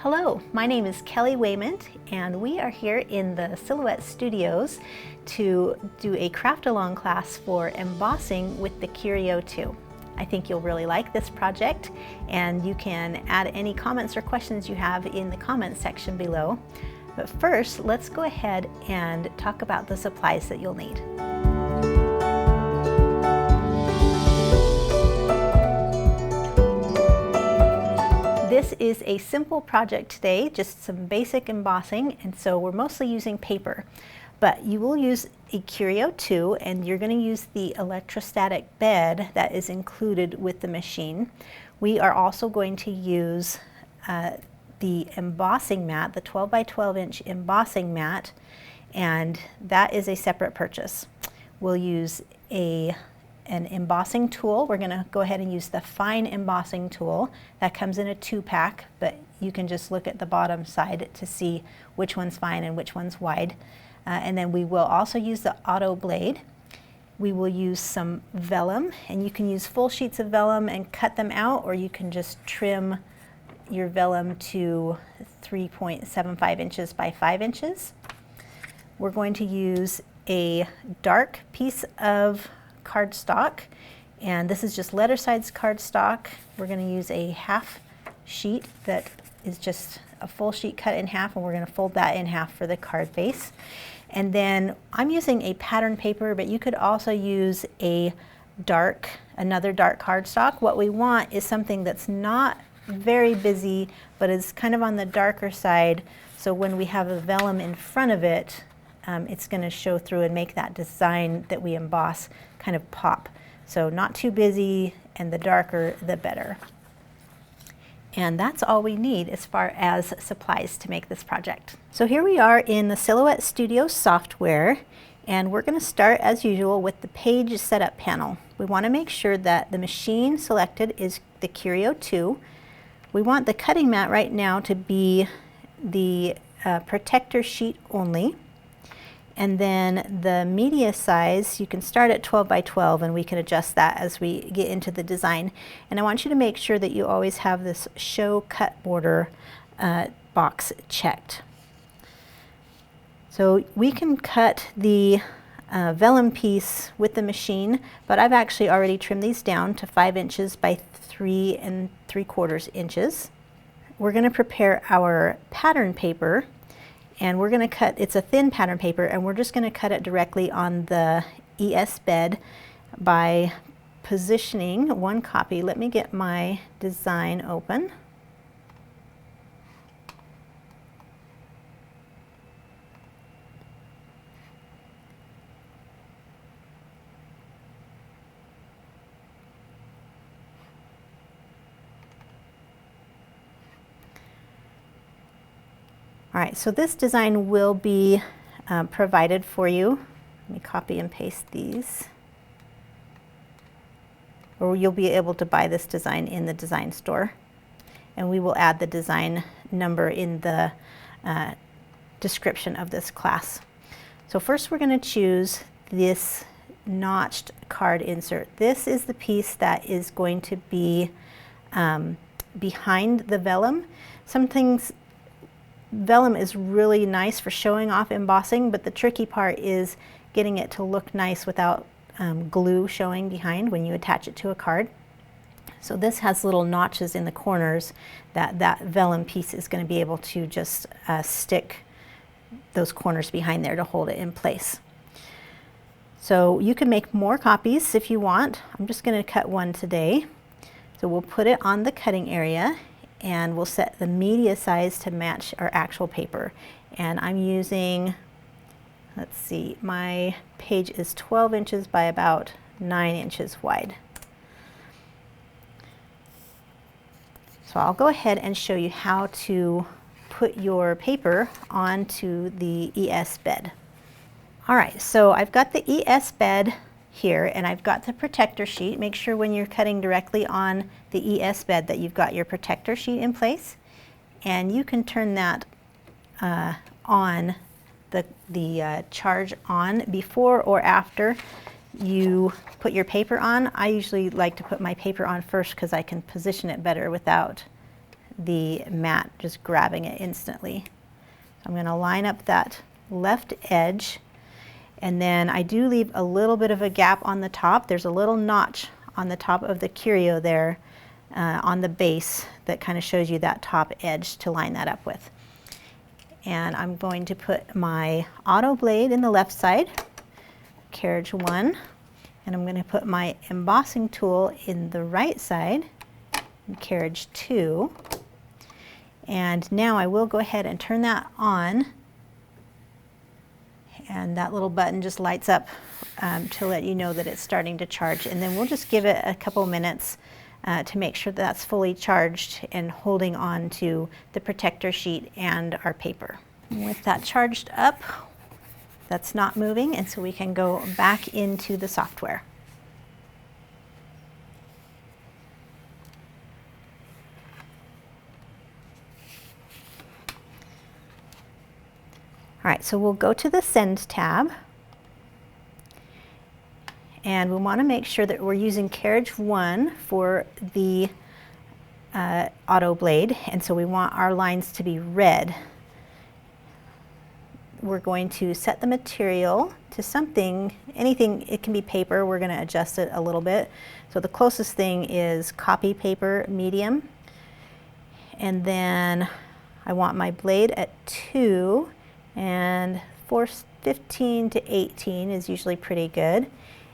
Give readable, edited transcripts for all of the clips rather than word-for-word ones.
Hello, my name is Kelly Wayment and we are here in the Silhouette Studios to do a craft along class for embossing with the Curio 2. I think you'll really like this project and you can add any comments or questions you have in the comments section below. But first, let's go ahead and talk about the supplies that you'll need. This is a simple project today, just some basic embossing, and so we're mostly using paper. But you will use a Curio 2 and you're going to use the electrostatic bed that is included with the machine. We are also going to use the embossing mat, the 12 by 12 inch embossing mat, and that is a separate purchase. We'll use an embossing tool. We're going to go ahead and use the fine embossing tool that comes in a 2-pack, but you can just look at the bottom side to see which one's fine and which one's wide. And then we will also use the auto blade. We will use some vellum, and you can use full sheets of vellum and cut them out, or you can just trim your vellum to 3.75 inches by 5 inches. We're going to use a dark piece of cardstock, and this is just letter size cardstock. We're going to use a half sheet that is just a full sheet cut in half, and we're going to fold that in half for the card base. And then I'm using a pattern paper, but you could also use another dark cardstock. What we want is something that's not very busy, but is kind of on the darker side, so when we have a vellum in front of it, it's going to show through and make that design that we emboss kind of pop. So not too busy, and the darker the better. And that's all we need as far as supplies to make this project. So here we are in the Silhouette Studio software, and we're going to start as usual with the page setup panel. We want to make sure that the machine selected is the Curio 2. We want the cutting mat right now to be the protector sheet only. And then the media size, you can start at 12 by 12 and we can adjust that as we get into the design. And I want you to make sure that you always have this show cut border box checked. So we can cut the vellum piece with the machine, but I've actually already trimmed these down to 5 inches by 3 3/4 inches. We're going to prepare our pattern paper, and we're going to cut, it's a thin pattern paper, and we're just going to cut it directly on the ES bed by positioning one copy. Let me get my design open. All right, so this design will be provided for you. Let me copy and paste these. Or you'll be able to buy this design in the design store. And we will add the design number in the description of this class. So first we're going to choose this notched card insert. This is the piece that is going to be behind the vellum. Vellum is really nice for showing off embossing, but the tricky part is getting it to look nice without glue showing behind when you attach it to a card. So this has little notches in the corners that vellum piece is going to be able to just stick those corners behind there to hold it in place. So you can make more copies if you want. I'm just going to cut one today. So we'll put it on the cutting area, and we'll set the media size to match our actual paper. And I'm using, let's see, my page is 12 inches by about 9 inches wide. So I'll go ahead and show you how to put your paper onto the ES bed. All right, so I've got the ES bed here, and I've got the protector sheet. Make sure when you're cutting directly on the ES bed that you've got your protector sheet in place, and you can turn that on, the charge on before or after you put your paper on. I usually like to put my paper on first because I can position it better without the mat just grabbing it instantly. I'm going to line up that left edge, and then I do leave a little bit of a gap on the top. There's a little notch on the top of the curio there on the base that kind of shows you that top edge to line that up with. And I'm going to put my auto blade in the left side, carriage 1, and I'm going to put my embossing tool in the right side, carriage 2. And now I will go ahead and turn that on, and that little button just lights up to let you know that it's starting to charge. And then we'll just give it a couple minutes to make sure that's fully charged and holding on to the protector sheet and our paper. And with that charged up, that's not moving, and so we can go back into the software. All right, so we'll go to the Send tab, and we want to make sure that we're using carriage 1 for the auto blade, and so we want our lines to be red. We're going to set the material to something, anything, it can be paper, we're going to adjust it a little bit. So the closest thing is copy paper medium, and then I want my blade at 2, and 15 to 18 is usually pretty good.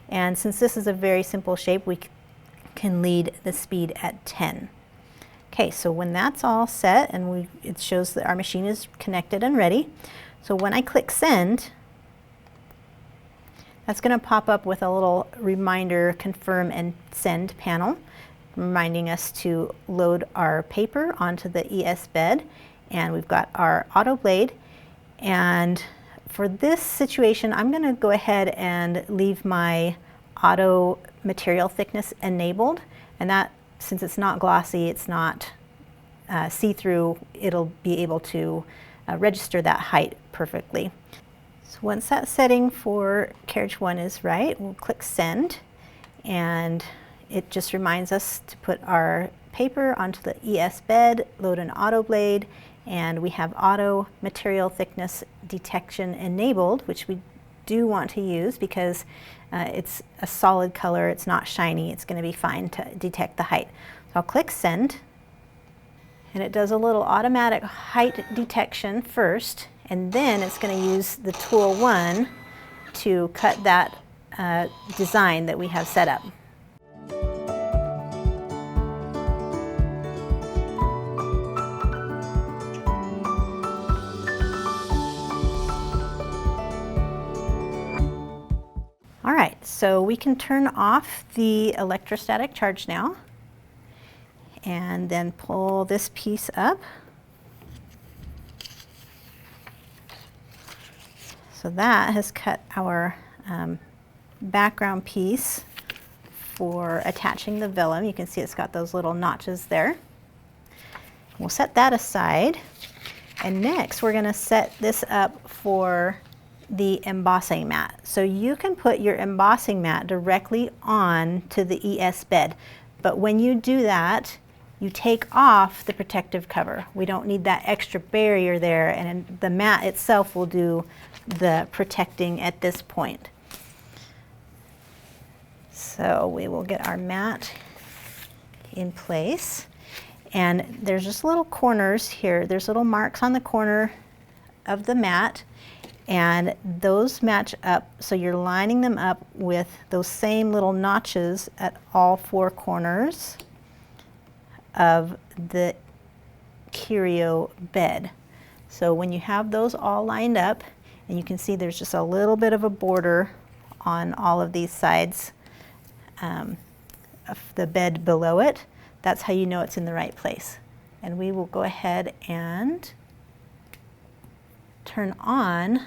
And since this is a very simple shape, we can lead the speed at 10. Okay, so when that's all set and it shows that our machine is connected and ready, so when I click Send, that's going to pop up with a little reminder, confirm and send panel, reminding us to load our paper onto the ES bed, and we've got our auto blade. And for this situation, I'm going to go ahead and leave my auto material thickness enabled, and that, since it's not glossy, it's not see-through, it'll be able to register that height perfectly. So once that setting for carriage 1 is right, we'll click Send, and it just reminds us to put our paper onto the ES bed, load an auto blade, and we have auto material thickness detection enabled, which we do want to use because it's a solid color, it's not shiny, it's going to be fine to detect the height. So I'll click Send, and it does a little automatic height detection first, and then it's going to use the tool 1 to cut that design that we have set up. All right, so we can turn off the electrostatic charge now, and then pull this piece up. So that has cut our background piece for attaching the vellum. You can see it's got those little notches there. We'll set that aside, and next we're going to set this up for the embossing mat. So you can put your embossing mat directly on to the ES bed, but when you do that, you take off the protective cover. We don't need that extra barrier there, and the mat itself will do the protecting at this point. So we will get our mat in place, and there's just little corners here. There's little marks on the corner of the mat, and those match up, so you're lining them up with those same little notches at all 4 corners of the curio bed. So when you have those all lined up, and you can see there's just a little bit of a border on all of these sides of the bed below it, that's how you know it's in the right place. And we will go ahead and turn on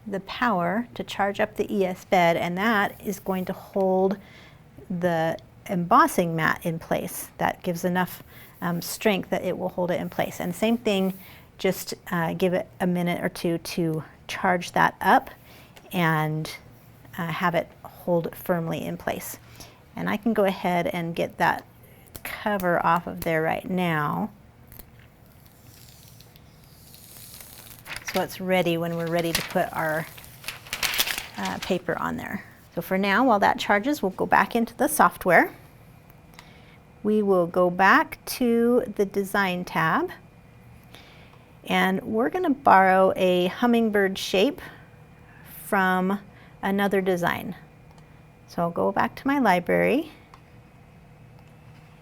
the power to charge up the ES bed, and that is going to hold the embossing mat in place. That gives enough strength that it will hold it in place. And same thing, just give it a minute or two to charge that up and have it hold firmly in place. And I can go ahead and get that cover off of there right now. so it's ready when we're ready to put our paper on there. So for now, while that charges, we'll go back into the software. We will go back to the Design tab, and we're going to borrow a hummingbird shape from another design. So I'll go back to my library,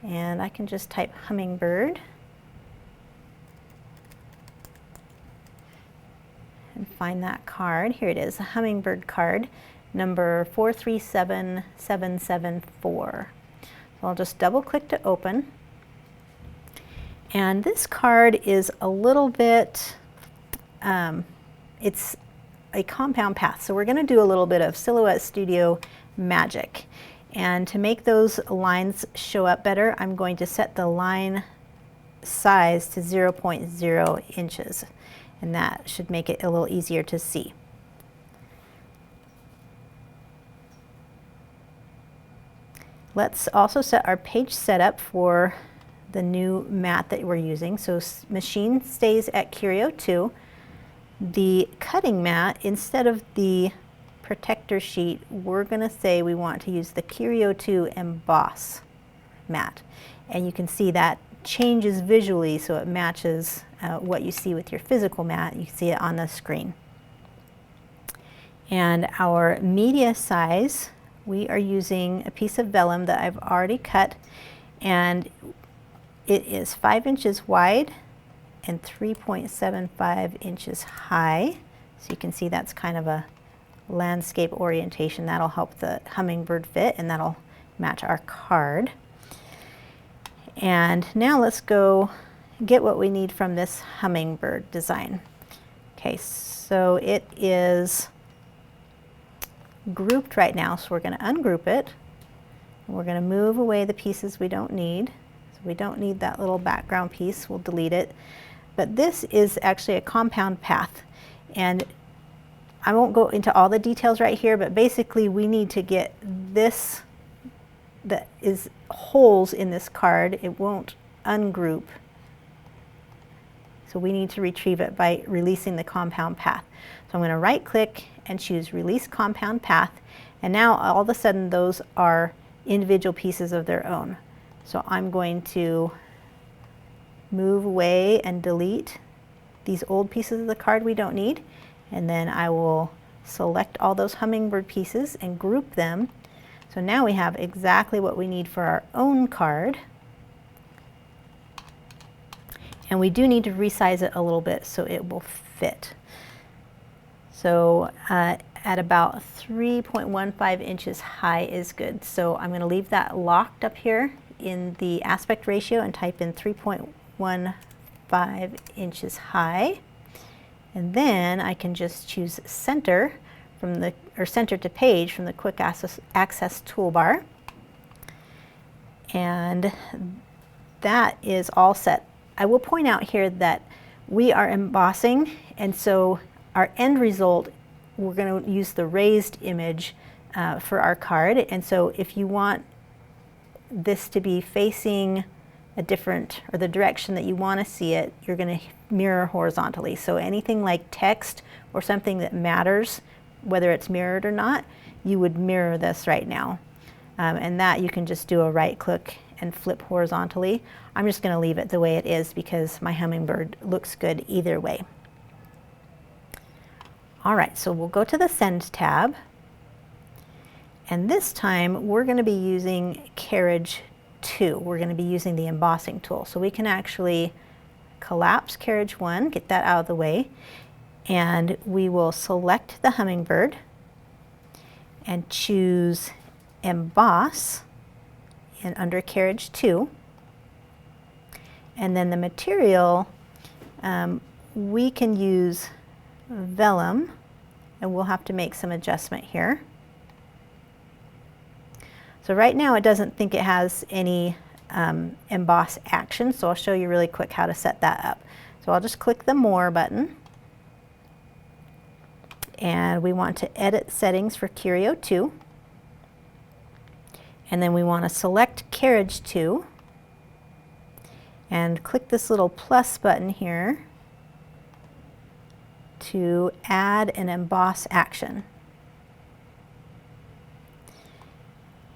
and I can just type hummingbird and find that card. Here it is, a hummingbird card, number 437774. So I'll just double click to open. And this card is a little bit, it's a compound path. So we're going to do a little bit of Silhouette Studio magic. And to make those lines show up better, I'm going to set the line size to 0.0 inches. And that should make it a little easier to see. Let's also set our page setup for the new mat that we're using. So machine stays at Curio 2. The cutting mat, instead of the protector sheet, we're going to say we want to use the Curio 2 Emboss mat. And you can see that changes visually so it matches what you see with your physical mat. You see it on the screen. And our media size, we are using a piece of vellum that I've already cut, and it is 5 inches wide and 3.75 inches high. So you can see that's kind of a landscape orientation. That'll help the hummingbird fit, and that'll match our card. And now let's go get what we need from this hummingbird design. Okay, so it is grouped right now, so we're going to ungroup it. And we're going to move away the pieces we don't need. So we don't need that little background piece, we'll delete it. But this is actually a compound path, and I won't go into all the details right here, but basically we need to get this that is holes in this card. It won't ungroup. So we need to retrieve it by releasing the compound path. So I'm going to right click and choose Release Compound Path, and now all of a sudden those are individual pieces of their own. So I'm going to move away and delete these old pieces of the card we don't need, and then I will select all those hummingbird pieces and group them. So now we have exactly what we need for our own card. And we do need to resize it a little bit so it will fit. So at about 3.15 inches high is good. So I'm going to leave that locked up here in the aspect ratio and type in 3.15 inches high. And then I can just choose center from the, or center to page from the quick access toolbar. And that is all set. I will point out here that we are embossing, and so our end result, we're going to use the raised image for our card. And so if you want this to be facing a different, or the direction that you want to see it, you're going to mirror horizontally. So anything like text or something that matters, whether it's mirrored or not, you would mirror this right now. And that you can just do a right click and flip horizontally. I'm just going to leave it the way it is because my hummingbird looks good either way. All right, so we'll go to the Send tab, and this time we're going to be using Carriage 2. We're going to be using the embossing tool. So we can actually collapse Carriage 1, get that out of the way, and we will select the hummingbird and choose Emboss and under Carriage 2. And then the material, we can use vellum, and we'll have to make some adjustment here. So right now it doesn't think it has any emboss action, so I'll show you really quick how to set that up. So I'll just click the More button, and we want to edit settings for Curio 2. And then we want to select Carriage 2 and click this little plus button here to add an emboss action.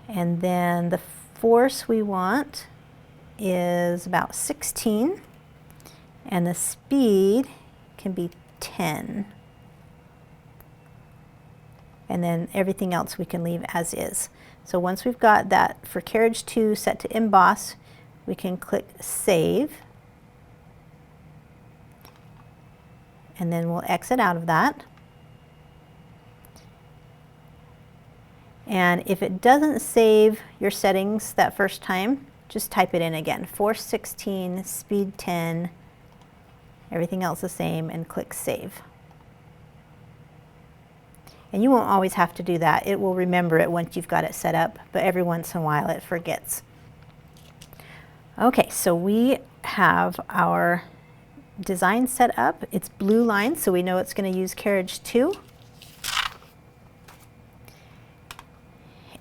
And then the force we want is about 16, and the speed can be 10. And then everything else we can leave as is. So once we've got that for carriage 2 set to emboss, we can click Save. And then we'll exit out of that. And if it doesn't save your settings that first time, just type it in again. Force 16, speed 10, everything else the same, and click Save. And you won't always have to do that. It will remember it once you've got it set up, but every once in a while it forgets. Okay, so we have our design set up. It's blue line, so we know it's going to use carriage 2.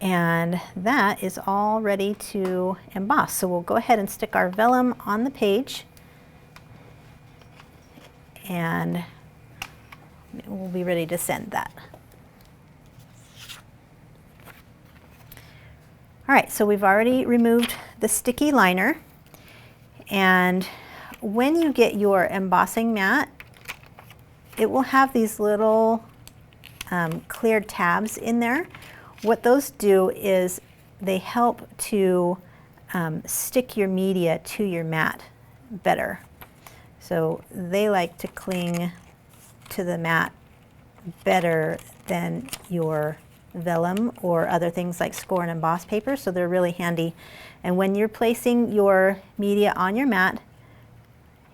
And that is all ready to emboss. So we'll go ahead and stick our vellum on the page, and we'll be ready to send that. All right, so we've already removed the sticky liner, and when you get your embossing mat, it will have these little clear tabs in there. What those do is they help to stick your media to your mat better. So they like to cling to the mat better than your vellum or other things like score and emboss paper, so they're really handy. And when you're placing your media on your mat,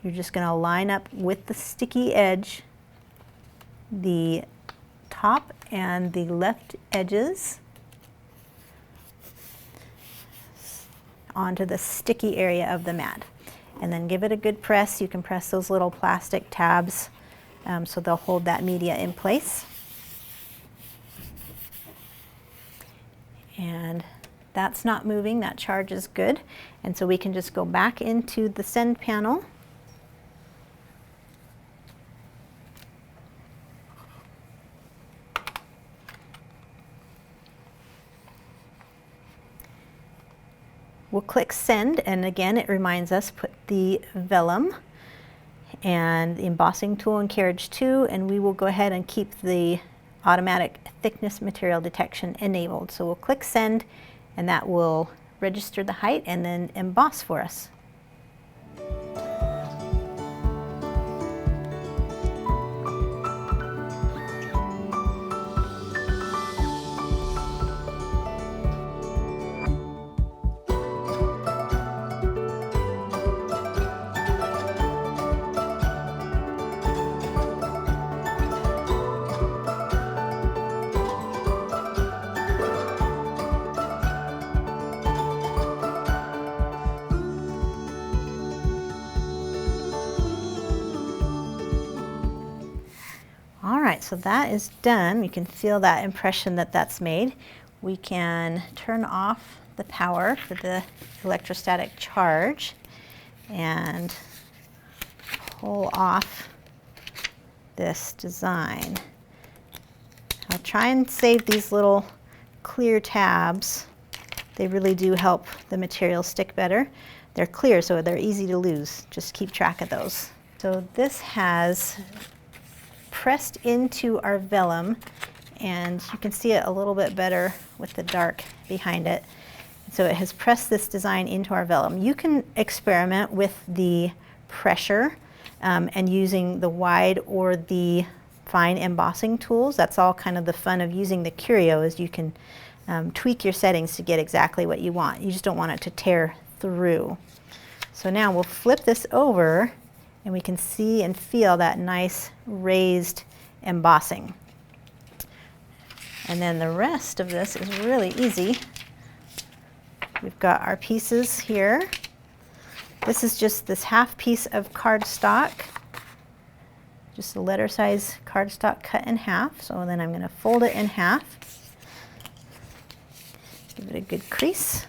you're just going to line up with the sticky edge the top and the left edges onto the sticky area of the mat, and then give it a good press. You can press those little plastic tabs so they'll hold that media in place. And that's not moving, that charge is good. And so we can just go back into the send panel. We'll click send, and again it reminds us put the vellum and the embossing tool in carriage 2, and we will go ahead and keep the automatic thickness material detection enabled. So we'll click send, and that will register the height and then emboss for us. All right, so that is done. You can feel that impression that that's made. We can turn off the power for the electrostatic charge and pull off this design. I'll try and save these little clear tabs. They really do help the material stick better. They're clear, so they're easy to lose. Just keep track of those. So this has pressed into our vellum, and you can see it a little bit better with the dark behind it. So it has pressed this design into our vellum. You can experiment with the pressure and using the wide or the fine embossing tools. That's all kind of the fun of using the Curio, is you can tweak your settings to get exactly what you want. You just don't want it to tear through. So now we'll flip this over, and we can see and feel that nice raised embossing. And then the rest of this is really easy. We've got our pieces here. This is just this half piece of cardstock, just a letter size cardstock cut in half. So then I'm going to fold it in half, give it a good crease,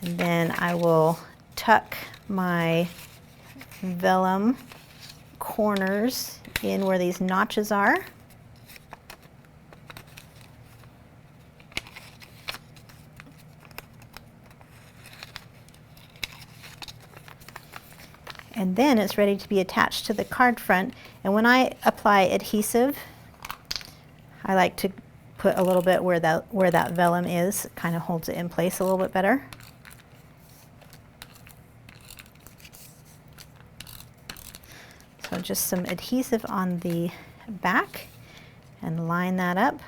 and then I will tuck my vellum corners in where these notches are. And then it's ready to be attached to the card front. And when I apply adhesive, I like to put a little bit where that vellum is. It kind of holds it in place a little bit better. So just some adhesive on the back and line that up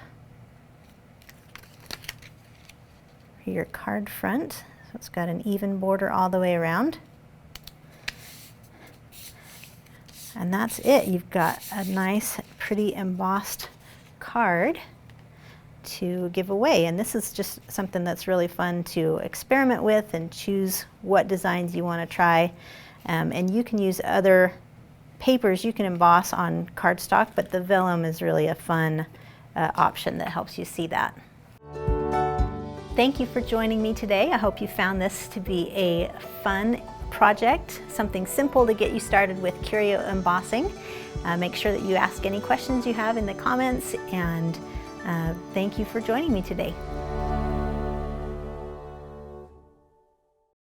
for your card front. So it's got an even border all the way around. And that's it. You've got a nice, pretty embossed card to give away. And this is just something that's really fun to experiment with and choose what designs you want to try. And you can use other papers you can emboss on cardstock, but the vellum is really a fun option that helps you see that. Thank you for joining me today. I hope you found this to be a fun project, something simple to get you started with curio embossing. Make sure that you ask any questions you have in the comments, and thank you for joining me today.